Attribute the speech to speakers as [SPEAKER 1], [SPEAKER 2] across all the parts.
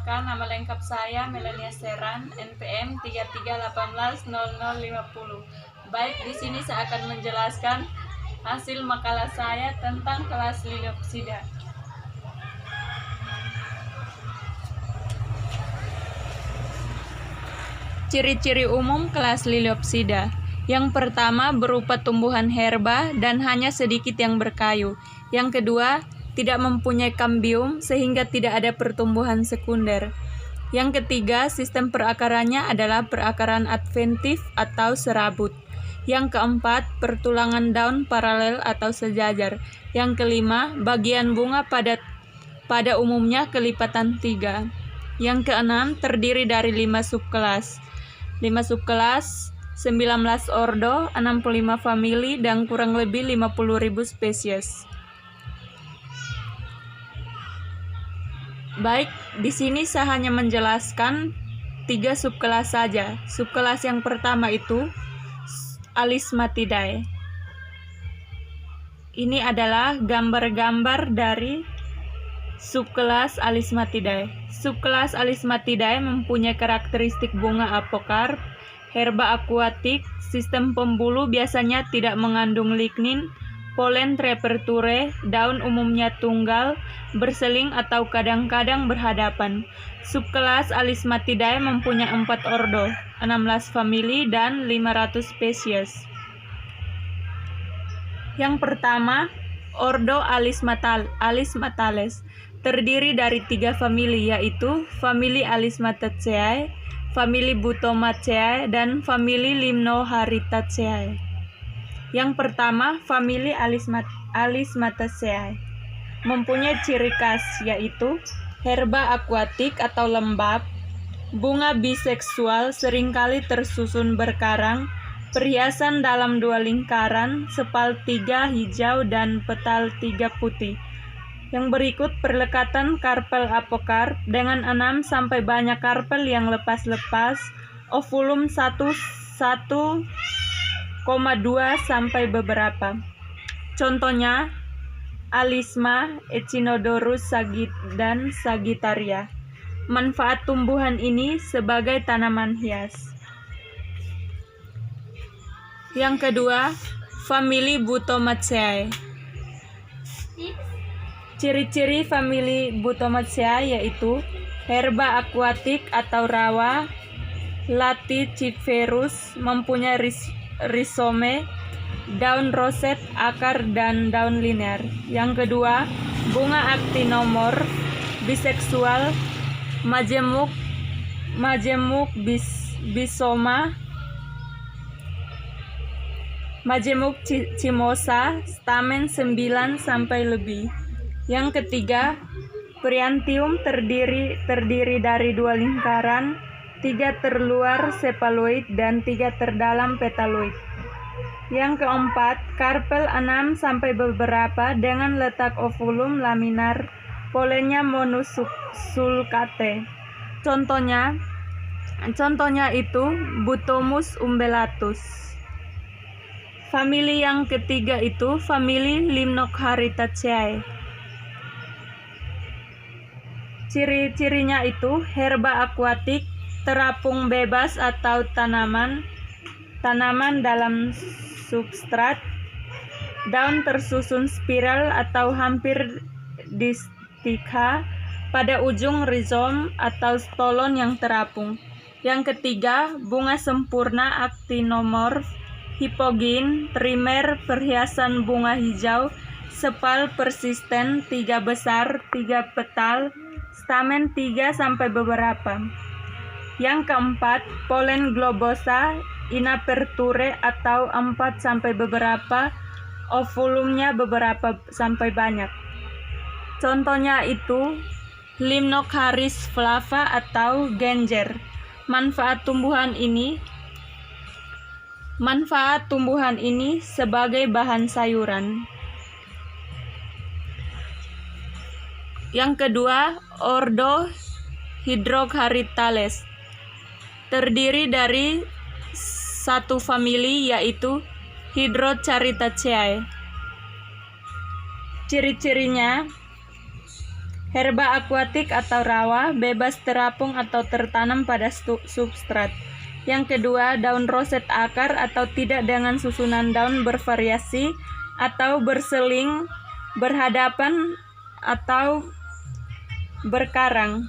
[SPEAKER 1] Perkenalkan, nama lengkap saya Melania Seran, NPM 33180050. Baik, di sini saya akan menjelaskan hasil makalah saya tentang kelas Liliopsida. Ciri-ciri umum kelas Liliopsida. Yang pertama berupa tumbuhan herba dan hanya sedikit yang berkayu. Yang kedua, tidak mempunyai kambium sehingga tidak ada pertumbuhan sekunder. Yang ketiga, sistem perakarannya adalah perakaran adventif atau serabut. Yang keempat, pertulangan daun paralel atau sejajar. Yang kelima, bagian bunga pada umumnya kelipatan 3. Yang keenam, terdiri dari 5 subkelas. 5 subkelas, 19 ordo, 65 famili, dan kurang lebih 50.000 spesies. Baik, di sini saya hanya menjelaskan 3 subkelas saja. Subkelas yang pertama itu Alismatidae. Ini adalah gambar-gambar dari subkelas Alismatidae. Subkelas Alismatidae mempunyai karakteristik bunga apokarp, herba akuatik, sistem pembuluh biasanya tidak mengandung lignin, polen reperture, daun umumnya tunggal, berseling atau kadang-kadang berhadapan. Subkelas Alismatidae mempunyai 4 ordo, 16 famili, dan 500 spesies. Yang pertama, ordo Alismatales, terdiri dari 3 famili, yaitu famili Alismataceae, famili Butomaceae, dan famili Limnoharitaceae. Yang pertama, famili Alismataceae mempunyai ciri khas, yaitu herba akuatik atau lembab, bunga biseksual seringkali tersusun berkarang, perhiasan dalam 2 lingkaran, sepal 3 hijau dan petal 3 putih. Yang berikut perlekatan karpel apokarp dengan 6 sampai banyak karpel yang lepas-lepas, ovulum 1,2 sampai beberapa. Contohnya Alisma, Echinodorus dan Sagittaria. Manfaat tumbuhan ini sebagai tanaman hias. Yang kedua, famili Butomaceae. Ciri-ciri famili Butomaceae yaitu herba akuatik atau rawa, Laticiferus, mempunyai rizome, daun roset, akar, dan daun linear. Yang kedua, bunga aktinomorf, biseksual, majemuk bisoma, majemuk cimosa, stamen 9 sampai lebih. Yang ketiga, Priantium terdiri dari 2 lingkaran, 3 terluar sepaloid dan 3 terdalam petaloid. Yang keempat, karpel 6 sampai beberapa dengan letak ovulum laminar, polennya monosulcate. Contohnya itu Butomus umbellatus. Famili yang ketiga itu famili Limnoharitaceae. Ciri-cirinya itu herba akuatik, terapung bebas atau tanaman dalam substrat, daun tersusun spiral atau hampir distika pada ujung rizom atau stolon yang terapung. Yang ketiga, bunga sempurna aktinomorf, hipogin, trimer, perhiasan bunga hijau, sepal persisten, 3 besar, 3 petal, stamen 3 sampai beberapa. Yang keempat, polen globosa, inaperture atau 4 sampai beberapa, ovulumnya beberapa sampai banyak. Contohnya itu Limnocharis flava atau genjer. Manfaat tumbuhan ini sebagai bahan sayuran. Yang kedua, ordo Hydrocharytales, terdiri dari 1 famili, yaitu Hydrocharytaceae. Ciri-cirinya Herba akuatik atau rawa, bebas terapung atau tertanam pada substrat. Yang kedua, daun roset akar atau tidak dengan susunan daun bervariasi atau berseling, berhadapan atau berkarang.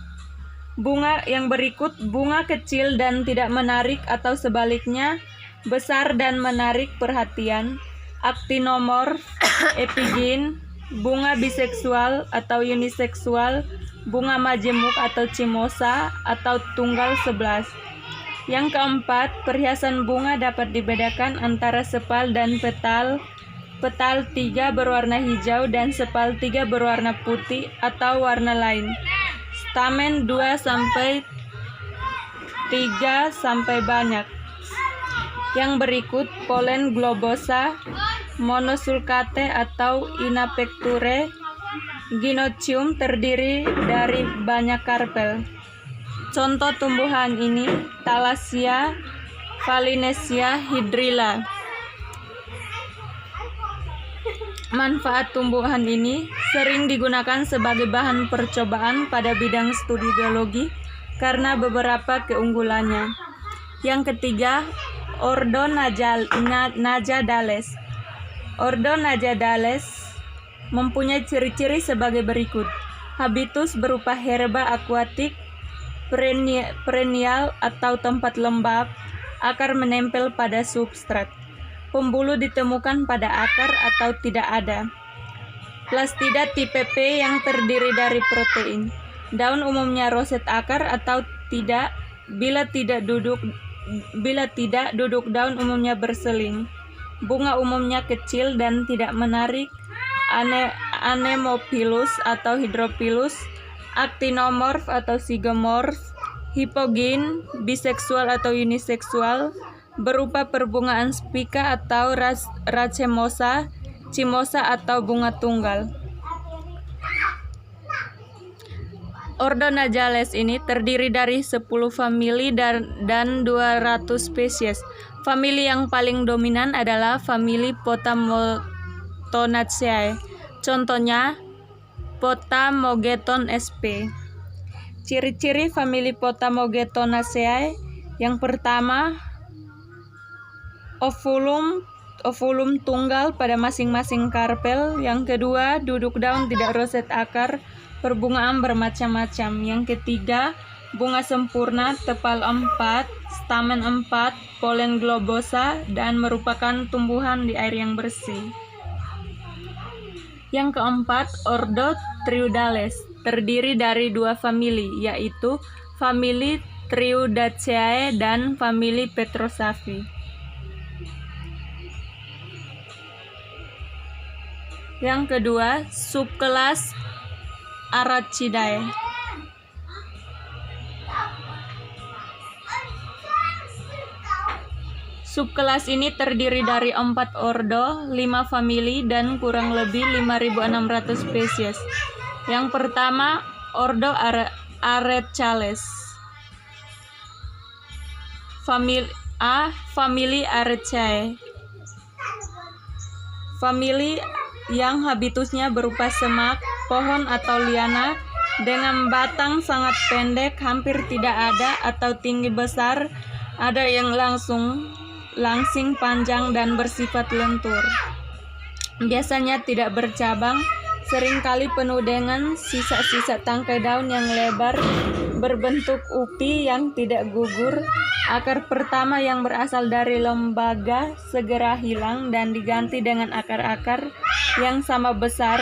[SPEAKER 1] Bunga yang berikut, bunga kecil dan tidak menarik atau sebaliknya, besar dan menarik perhatian. Actinomorph, epigyn, bunga biseksual atau uniseksual, bunga majemuk atau cimosa atau tunggal 11. Yang keempat, perhiasan bunga dapat dibedakan antara sepal dan petal. Petal 3 berwarna hijau dan sepal 3 berwarna putih atau warna lain. Stamen 2 sampai 3 sampai banyak. Yang berikut, polen globosa, monosulcate atau inapecture, gynocium terdiri dari banyak karpel. Contoh tumbuhan ini, Thalassia, Valinesia, hydrilla. Manfaat tumbuhan ini sering digunakan sebagai bahan percobaan pada bidang studi biologi karena beberapa keunggulannya. Yang ketiga, ordo Najadales. Ordo Najadales mempunyai ciri-ciri sebagai berikut. Habitus berupa herba akuatik, perennial atau tempat lembab, akar menempel pada substrat. Pembuluh ditemukan pada akar atau tidak ada. Plastida tipe P yang terdiri dari protein. Daun umumnya roset akar atau tidak. Bila tidak, duduk daun umumnya berseling. Bunga umumnya kecil dan tidak menarik. Anemophilus atau hydrophilus, actinomorph atau zygomorph, hipogyn, biseksual atau uniseksual, berupa perbungaan spica atau racemosa, cimosa atau bunga tunggal. Ordo Najadales ini terdiri dari 10 famili dan 200 spesies. Famili yang paling dominan adalah famili Potamogeton. Contohnya Potamogeton sp. Ciri-ciri famili Potamogetonaceae: yang pertama, ovulum tunggal pada masing-masing karpel. Yang kedua, duduk daun tidak roset akar, perbungaan bermacam-macam. Yang ketiga, bunga sempurna, tepal 4, stamen 4, polen globosa, dan merupakan tumbuhan di air yang bersih. Yang keempat, ordo Triudales, terdiri dari 2 famili, yaitu famili Triudaceae dan famili Petrosaphis. Yang kedua, subkelas Arachidae. Subkelas ini terdiri dari 4 ordo, 5 famili, dan kurang lebih 5.600 spesies. Yang pertama, ordo Arechales. Famili Arecae. Famili yang habitusnya berupa semak, pohon atau liana dengan batang sangat pendek, hampir tidak ada atau tinggi besar, ada yang langsing panjang dan bersifat lentur. Biasanya tidak bercabang, seringkali penuh dengan sisa-sisa tangkai daun yang lebar, berbentuk upi yang tidak gugur. Akar pertama yang berasal dari lembaga segera hilang dan diganti dengan akar-akar yang sama besar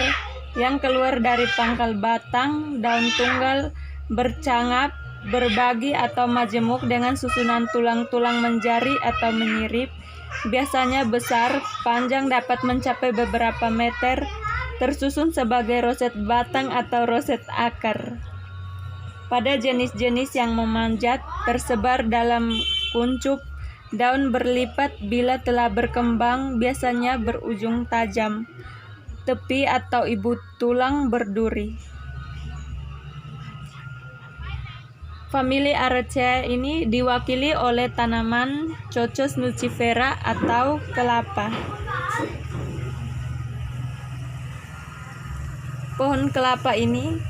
[SPEAKER 1] yang keluar dari pangkal batang. Daun tunggal bercangap, berbagi atau majemuk dengan susunan tulang-tulang menjari atau menyirip. Biasanya besar, panjang dapat mencapai beberapa meter, tersusun sebagai roset batang atau roset akar. Pada jenis-jenis yang memanjat, tersebar dalam kuncup, daun berlipat bila telah berkembang, biasanya berujung tajam. Tepi atau ibu tulang berduri. Famili Araceae ini diwakili oleh tanaman Cocos nucifera atau kelapa. Pohon kelapa ini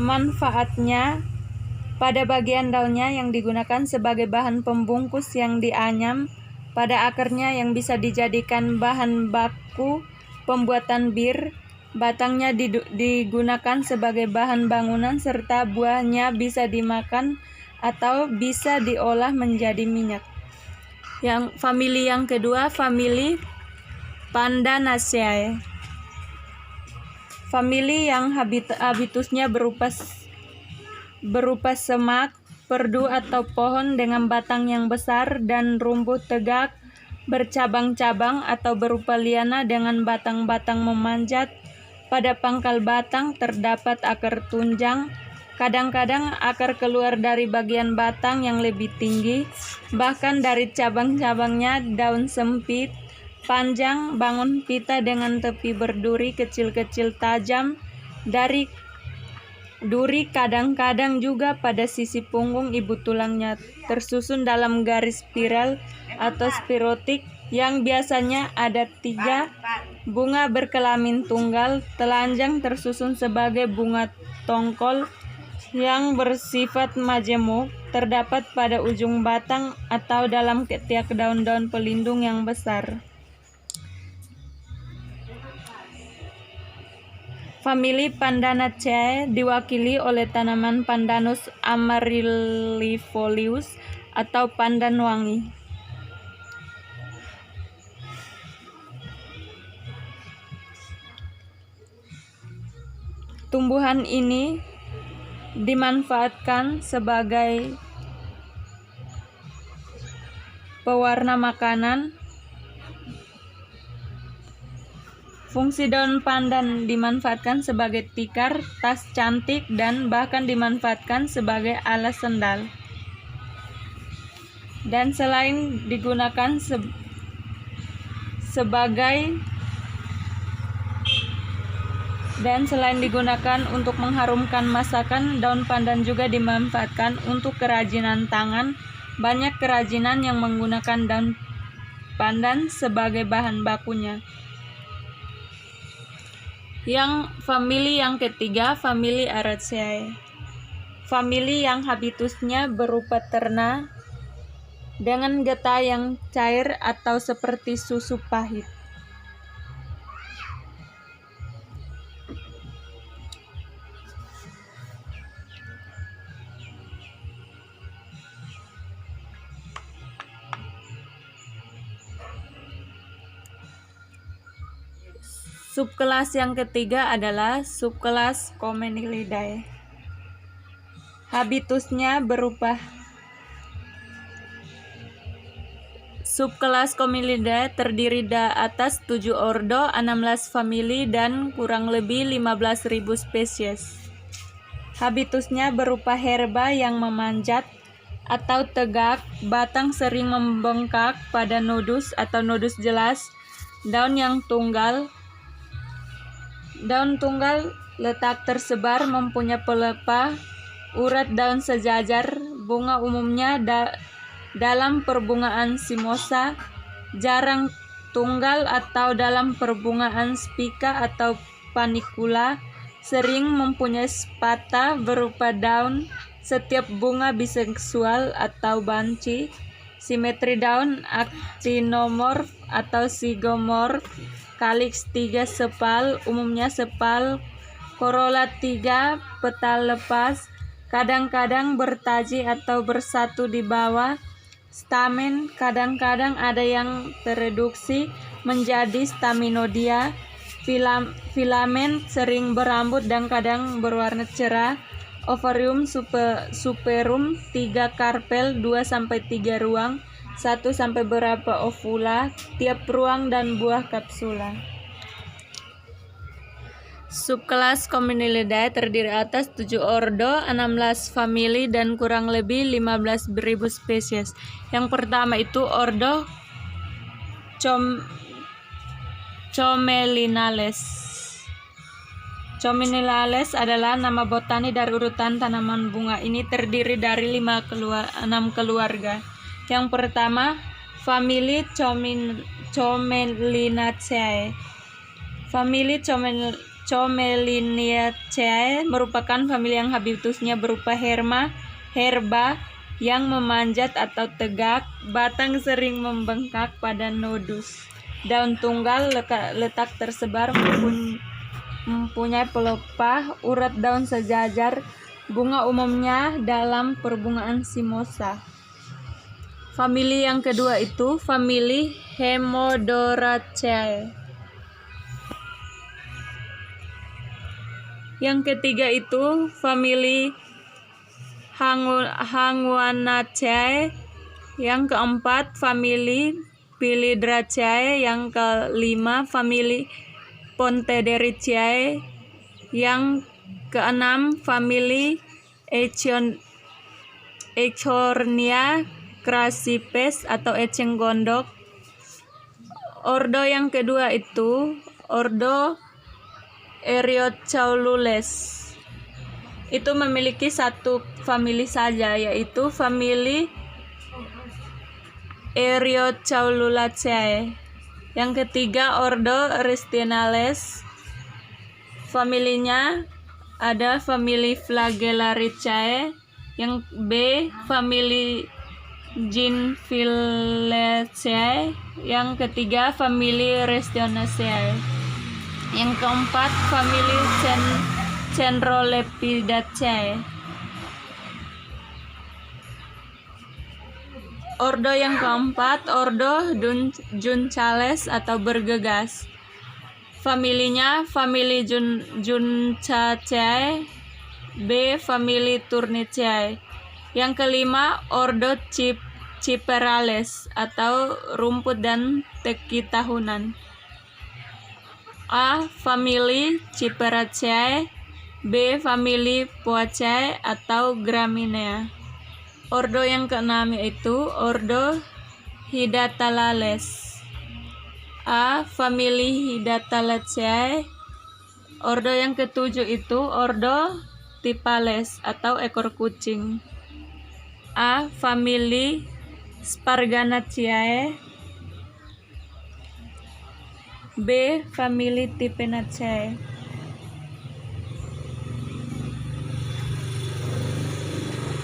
[SPEAKER 1] manfaatnya pada bagian daunnya yang digunakan sebagai bahan pembungkus yang dianyam, pada akarnya yang bisa dijadikan bahan baku pembuatan bir, batangnya digunakan sebagai bahan bangunan, serta buahnya bisa dimakan atau bisa diolah menjadi minyak. Yang famili yang kedua, famili Pandanaceae. Famili yang habitusnya berupa semak, perdu atau pohon dengan batang yang besar dan rumbuh tegak bercabang-cabang, atau berupa liana dengan batang-batang memanjat. Pada pangkal batang terdapat akar tunjang. Kadang-kadang akar keluar dari bagian batang yang lebih tinggi, bahkan dari cabang-cabangnya daun sempit, panjang, bangun pita dengan tepi berduri kecil-kecil tajam. Dari duri kadang-kadang juga pada sisi punggung ibu tulangnya, tersusun dalam garis spiral atau spirotik yang biasanya ada 3 bunga berkelamin tunggal, telanjang tersusun sebagai bunga tongkol yang bersifat majemuk, terdapat pada ujung batang atau dalam ketiak daun-daun pelindung yang besar. Famili Pandanaceae diwakili oleh tanaman Pandanus amarylifolius atau pandan wangi. Tumbuhan ini dimanfaatkan sebagai pewarna makanan. Fungsi daun pandan dimanfaatkan sebagai tikar, tas cantik, dan bahkan dimanfaatkan sebagai alas sendal. Dan selain digunakan untuk mengharumkan masakan, daun pandan juga dimanfaatkan untuk kerajinan tangan. Banyak kerajinan yang menggunakan daun pandan sebagai bahan bakunya. Yang famili yang ketiga, famili Araceae. Famili yang habitusnya berupa terna dengan getah yang cair atau seperti susu pahit. Subkelas yang ketiga adalah subkelas Comενilidae. Habitusnya berupa subkelas Comενilidae terdiri atas 7 ordo, 16 famili, dan kurang lebih 15.000 spesies. Habitusnya berupa herba yang memanjat atau tegak, batang sering membengkak pada nodus atau nodus jelas, daun yang tunggal. Daun tunggal letak tersebar, mempunyai pelepah, urat daun sejajar. Bunga umumnya dalam perbungaan simosa, jarang tunggal atau dalam perbungaan spica atau panicula. Sering mempunyai spata berupa daun. Setiap bunga biseksual atau banci. Simetri daun actinomorf atau zygomorf. Kaliks 3 sepal, umumnya sepal. Korola 3, petal lepas, kadang-kadang bertaji atau bersatu di bawah. Stamen kadang-kadang ada yang tereduksi menjadi staminodia. Filamen sering berambut dan kadang berwarna cerah. Ovarium superum 3 karpel, 2-3 ruang, 1 sampai beberapa ovula tiap ruang, dan buah kapsula. Subkelas Comενilidae terdiri atas 7 ordo, 16 famili, dan kurang lebih 15.000 spesies. Yang pertama itu ordo Commelinales. Commelinales adalah nama botani dari urutan tanaman bunga. Ini terdiri dari 6 keluarga. Yang pertama, famili Commelinaceae. Famili Commelinaceae merupakan famili yang habitusnya berupa herba yang memanjat atau tegak, batang sering membengkak pada nodus, daun tunggal letak tersebar, mempunyai pelepah, urat daun sejajar, bunga umumnya dalam perbungaan simosa. Famili yang kedua itu famili Hemodoraceae. Yang ketiga itu famili Hanguanaceae. Yang keempat famili Philidraceae. Yang kelima famili Pontedericeae. Yang keenam famili Echornia crassipes atau eceng gondok. Ordo yang kedua itu ordo Eriocaulules. Itu memiliki satu famili saja, yaitu famili Eriocaululaceae. Yang ketiga ordo Rhystinales. Familinya ada famili Flagellaricae. Yang B famili Ginfilaceae. Yang ketiga famili Rhystionaceae. Yang keempat famili Chenrolepidaceae. Ordo yang keempat ordo Juncales atau bergegas. Familinya famili Juncaceae. B famili Turniceae. Yang kelima ordo Ciperales atau rumput dan teki tahunan. A famili Ciperaceae. B famili Poaceae atau Graminea. Ordo yang keenam yaitu ordo Hydathalales. A famili Hydathalaceae. Ordo yang ketujuh itu ordo Typales atau ekor kucing. A famili Sparganaceae. B famili Tipenaceae.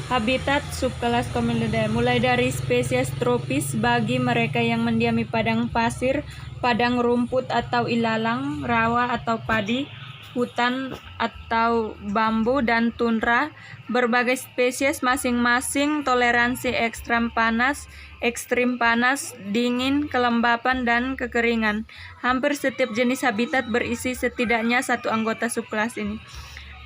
[SPEAKER 1] Habitat subkelas Commellidae mulai dari spesies tropis bagi mereka yang mendiami padang pasir, padang rumput atau ilalang, rawa atau padi, hutan atau bambu, dan tundra. Berbagai spesies masing-masing toleransi ekstrim panas, dingin, kelembapan, dan kekeringan. Hampir setiap jenis habitat berisi setidaknya satu anggota subkelas ini.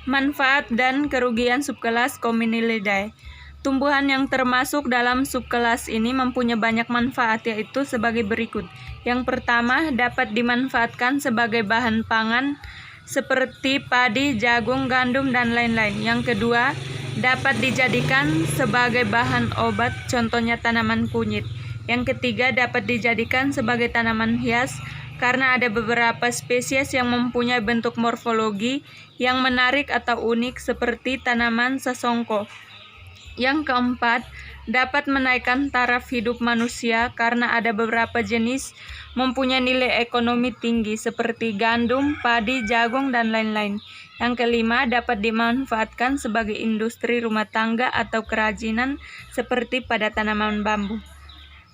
[SPEAKER 1] Manfaat dan kerugian subkelas Commellidae. Tumbuhan yang termasuk dalam subkelas ini mempunyai banyak manfaat, yaitu sebagai berikut. Yang pertama, dapat dimanfaatkan sebagai bahan pangan seperti padi, jagung, gandum, dan lain-lain. Yang kedua, dapat dijadikan sebagai bahan obat, contohnya tanaman kunyit. Yang ketiga, dapat dijadikan sebagai tanaman hias karena ada beberapa spesies yang mempunyai bentuk morfologi yang menarik atau unik seperti tanaman sesongko. Yang keempat, dapat menaikkan taraf hidup manusia karena ada beberapa jenis mempunyai nilai ekonomi tinggi seperti gandum, padi, jagung, dan lain-lain. Yang kelima, dapat dimanfaatkan sebagai industri rumah tangga atau kerajinan seperti pada tanaman bambu.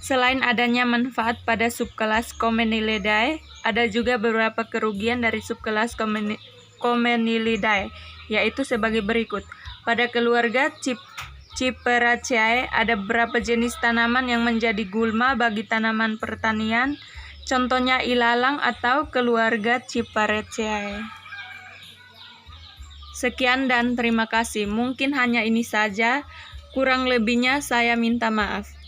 [SPEAKER 1] Selain adanya manfaat pada subkelas Commellidae, ada juga beberapa kerugian dari subkelas Commellidae, yaitu sebagai berikut. Pada keluarga Ciperaceae ada beberapa jenis tanaman yang menjadi gulma bagi tanaman pertanian, contohnya ilalang atau keluarga Ciperaceae. Sekian dan terima kasih. Mungkin hanya ini saja, kurang lebihnya saya minta maaf.